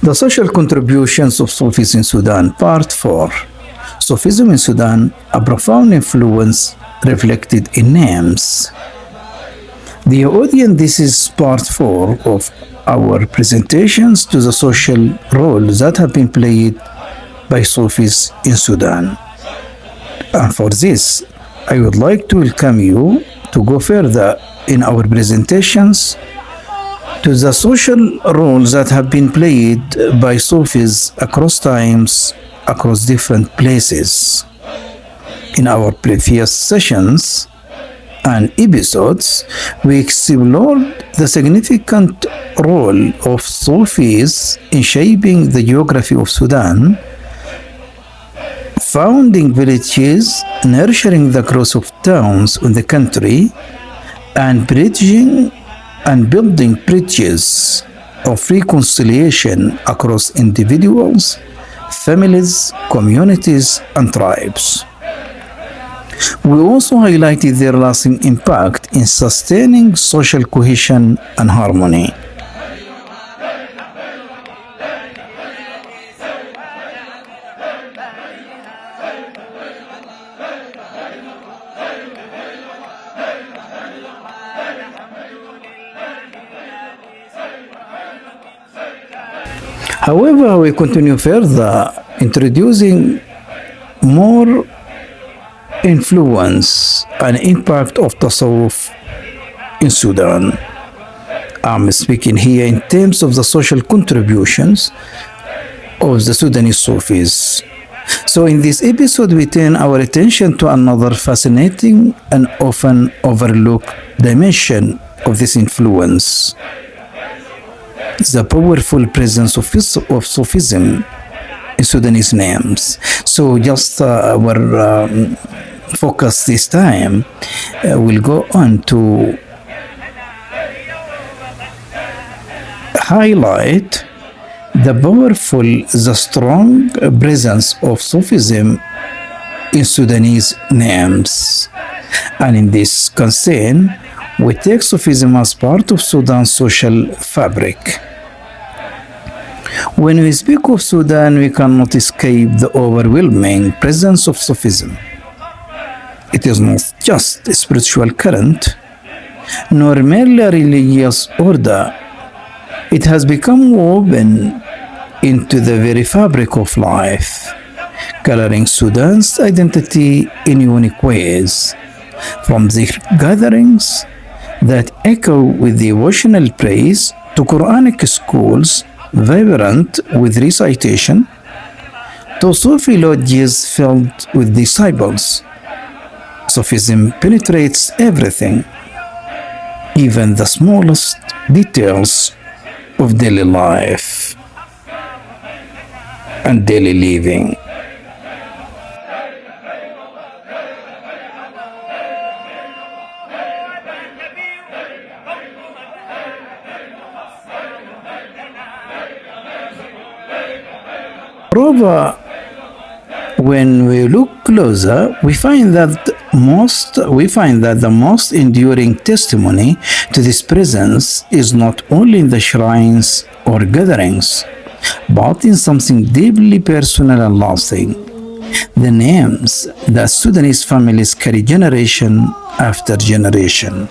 The social contributions of Sufis in Sudan, Part 4. Sufism in Sudan, a profound influence reflected in names. Dear audience, this is Part 4 of our presentations to the social roles that have been played by Sufis in Sudan. And for this, I would like to welcome you to go further in our presentations to the social roles that have been played by Sufis across times, across different places. In our previous sessions and episodes, we explored the significant role of Sufis in shaping the geography of Sudan, founding villages, nurturing the growth of towns in the country, and bridging and building bridges of reconciliation across individuals, families, communities, and tribes. We also highlighted their lasting impact in sustaining social cohesion and harmony. However, we continue further, introducing more influence and impact of Tasawwuf in Sudan. I'm speaking here in terms of the social contributions of the Sudanese Sufis. So in this episode, we turn our attention to another fascinating and often overlooked dimension of this influence: the powerful presence of Sufism in Sudanese names. So just our focus this time will go on to highlight the strong presence of Sufism in Sudanese names. And in this concern, we take Sufism as part of Sudan's social fabric. When we speak of Sudan, we cannot escape the overwhelming presence of Sufism. It is not just a spiritual current, nor merely a religious order. It has become woven into the very fabric of life, coloring Sudan's identity in unique ways, from the gatherings that echo with devotional praise to Quranic schools vibrant with recitation, to Sufi lodges filled with disciples. Sufism penetrates everything, even the smallest details of daily life and daily living. Moreover, when we look closer, we find that the most enduring testimony to this presence is not only in the shrines or gatherings, but in something deeply personal and lasting: the names that Sudanese families carry generation after generation.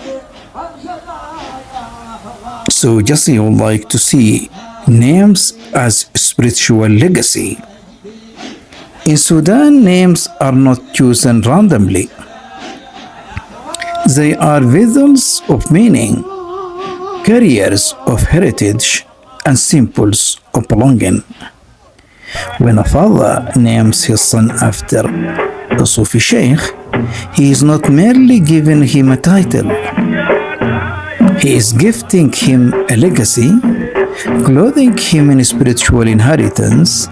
So just I would like to see names as spiritual legacy. In Sudan, names are not chosen randomly. They are vessels of meaning, carriers of heritage, and symbols of belonging. When a father names his son after a Sufi sheikh, he is not merely giving him a title, he is gifting him a legacy, clothing him in spiritual inheritance,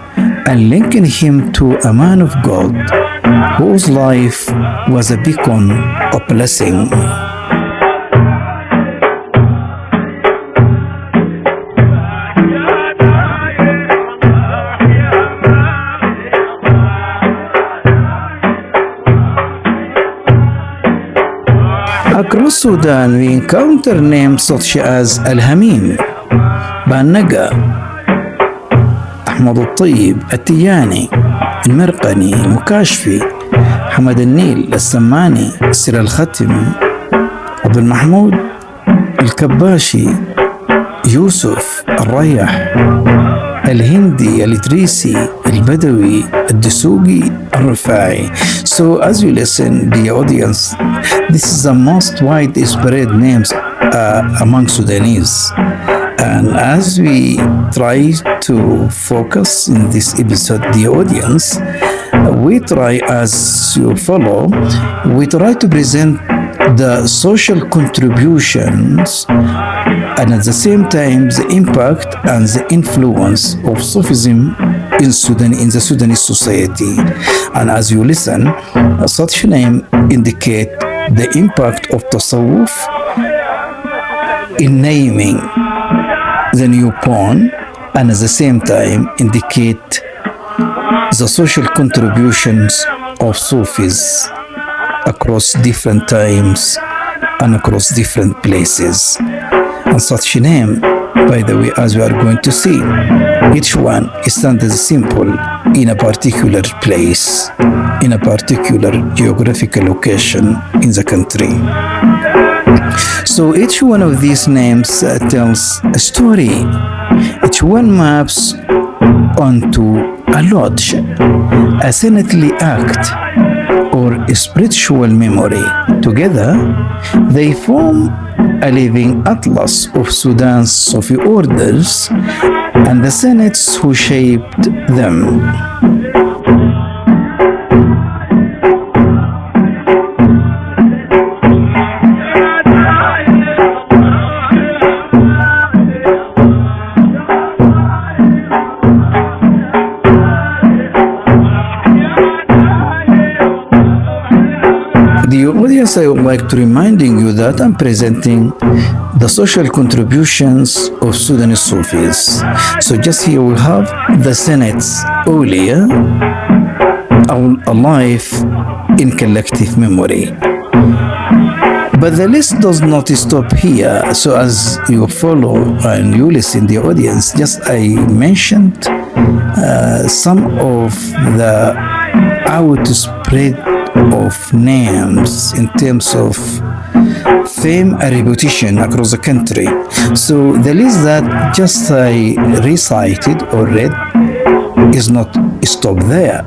and linking him to a man of God whose life was a beacon of blessing. Across Sudan, we encounter names such as Al-Hamim, Bannaga, أحمد الطيب، التياني، المرقني، مكاشفي، حمد النيل، السماني، سر الختم، عبد المحمود، الكباشي، يوسف، الريح، الهندي، الإدريسي، البدوي، الدسوقي، الرفاعي. So as you listen, the audience, this is the most widespread names among Sudanese. And as we try to focus in this episode, the audience, we try, as you follow, we try to present the social contributions and at the same time the impact and the influence of Sufism in Sudan, in the Sudanese society. And as you listen, such name indicate the impact of Tasawwuf in naming the newborn, and at the same time indicate the social contributions of Sufis across different times and across different places. And such name, by the way, as we are going to see, each one stands as a symbol in a particular place, in a particular geographical location in the country. So each one of these names tells a story. Each one maps onto a lodge, a saintly act, or a spiritual memory. Together, they form a living atlas of Sudan's Sufi orders and the saints who shaped them. I would like to reminding you that I'm presenting the social contributions of Sudanese Sufis. So just here we have the Senate's Awliya alive in collective memory. But the list does not stop here. So as you follow and you listen, the audience, just I mentioned some of the outspread of names in terms of fame and reputation across the country. So the list that just I recited or read is not stopped there.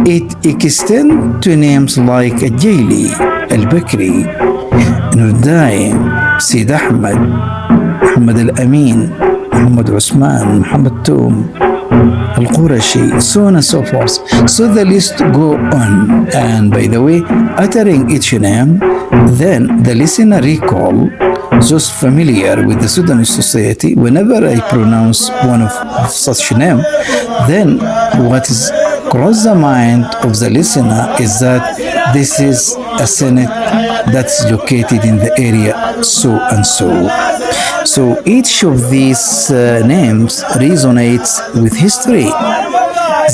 It extends to names like Al-Jaili, Al-Bakri, Nudaim, Sid Ahmed, Muhammad Al-Amin, Muhammad Usman, Muhammad Toum, Al-Qurashi, so on and so forth. So the list go on. And by the way, uttering each name, then the listener recall those familiar with the Sudanese society. Whenever I pronounce one of such name, then what is cross the mind of the listener is that this is a Senate that's located in the area so and so. So each of these names resonates with history.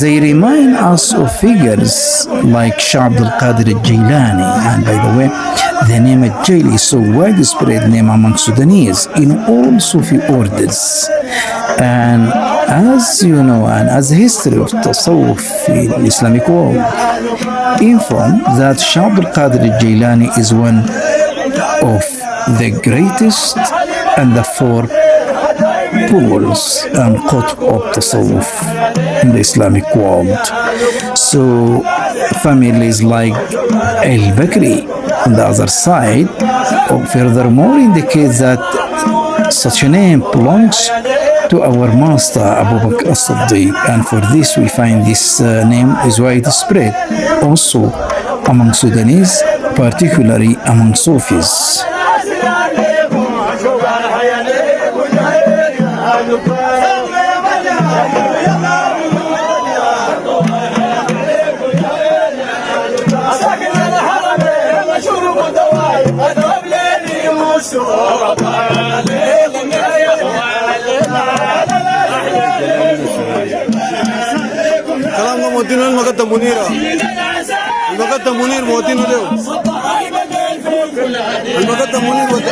They remind us of figures like Shah Abdul Qadir al-Jilani, and by the way, the name al-Jaili is so widespread name among Sudanese in all Sufi orders. And as you know, and as the history of Tasawwuf in the Islamic world, inform that Shah Abdul Qadir al-Jilani is one of the greatest and the four poles and qutb of Tasawwuf in the Islamic world. So families like Al-Bakri, on the other side, furthermore indicates that such a name belongs to our master Abu Bakr as-Siddiq, and for this we find this name is widespread also among Sudanese, particularly among Sufis.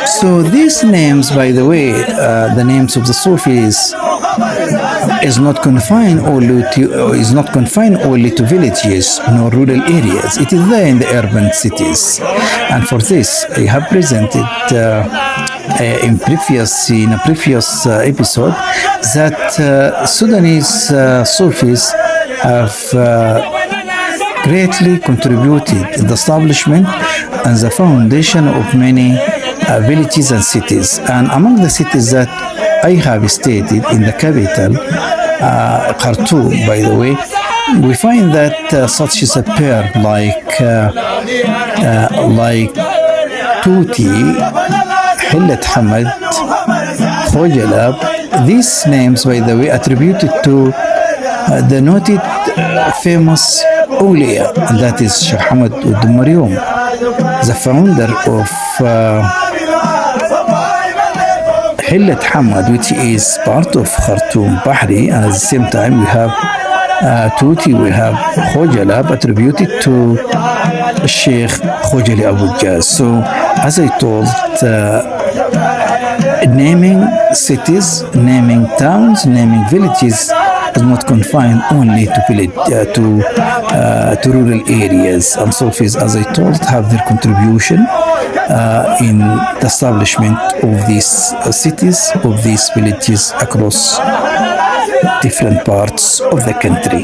So these names, by the way, the names of the Sufis is not confined only to villages nor rural areas. It is there in the urban cities, and for this I have presented in a previous episode that Sudanese Sufis have greatly contributed in the establishment and the foundation of many villages and cities. And among the cities that I have stated in the capital, Khartoum, by the way, we find that such is a pair like Tuti, Hillet Hamad, Khojalab. These names, by the way, attributed to the noted famous awliya, and that is Sheikh Hamad Marium, the founder of Hillet Hamad, which is part of Khartoum Bahri, and at the same time we have Tuti, we have Khojalab attributed to Sheikh Khojali Abu Jaz. So as I told, naming cities, naming towns, naming villages is not confined only to rural areas. And Sufis, as I told, have their contribution in the establishment of these cities, of these villages across different parts of the country.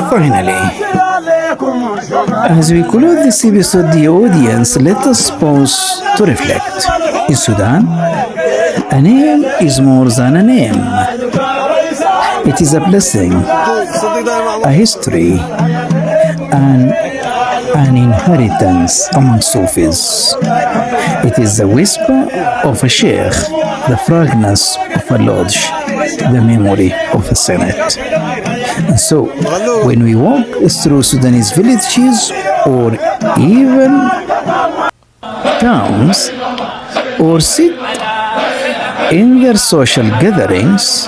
Finally, as we close this episode, the audience, let us pause to reflect. In Sudan, a name is more than a name. It is a blessing, a history, and an inheritance among Sufis. It is the whisper of a sheikh, the fragrance of a lodge, the memory of a senate. And so, when we walk through Sudanese villages or even towns, or sit in their social gatherings,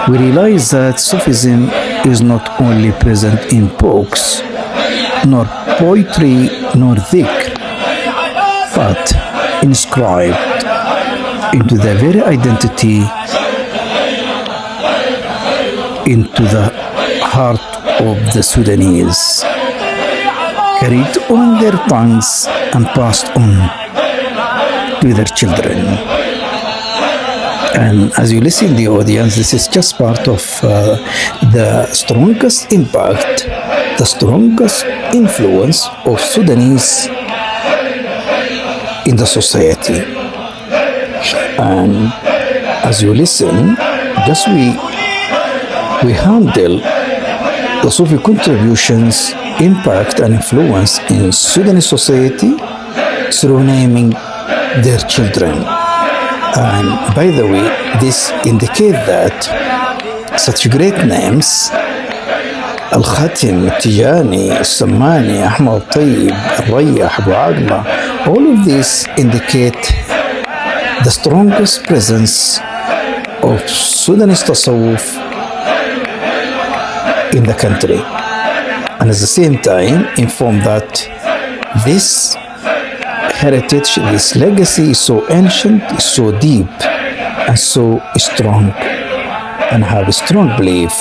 we realize that Sufism is not only present in books, nor poetry, nor dhikr, but inscribed into the very identity, into the heart of the Sudanese, carried on their tongues and passed on to their children. And as you listen, the audience, this is just part of the strongest impact, the strongest influence of Sudanese in the society. And as you listen, just we handle the Sufi contributions, impact and influence in Sudanese society through naming their children. And by the way, this indicates that such great names, Al-Khatim, Tijani, Sammani, Ahmad Tayyib, Al-Rayyah, Abu Agla, all of these indicate the strongest presence of Sudanese Tasawwuf in the country, and at the same time inform that this heritage, this legacy is so ancient, is so deep, and so strong, and have a strong belief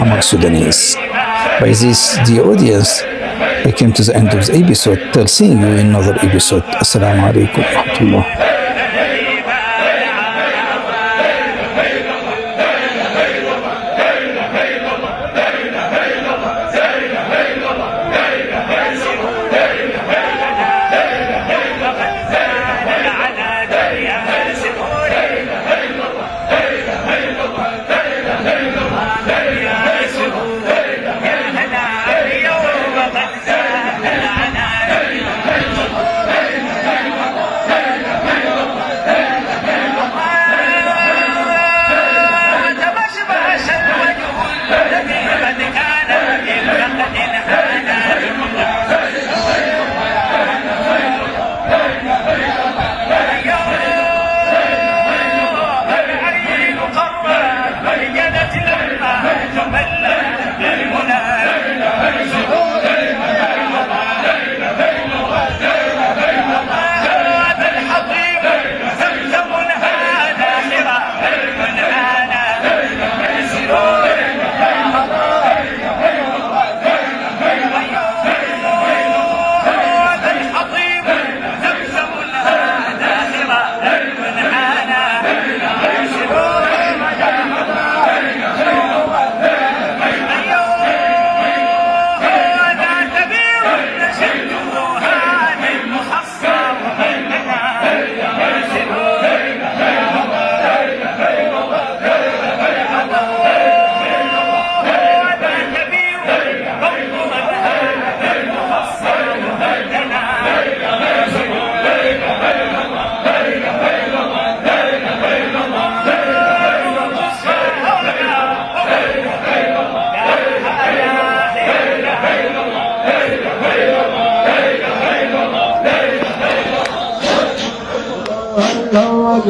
among Sudanese. By this, dear audience, I came to the end of the episode. Till seeing you in another episode. Assalamu alaikum wa rahmatullah. Lord,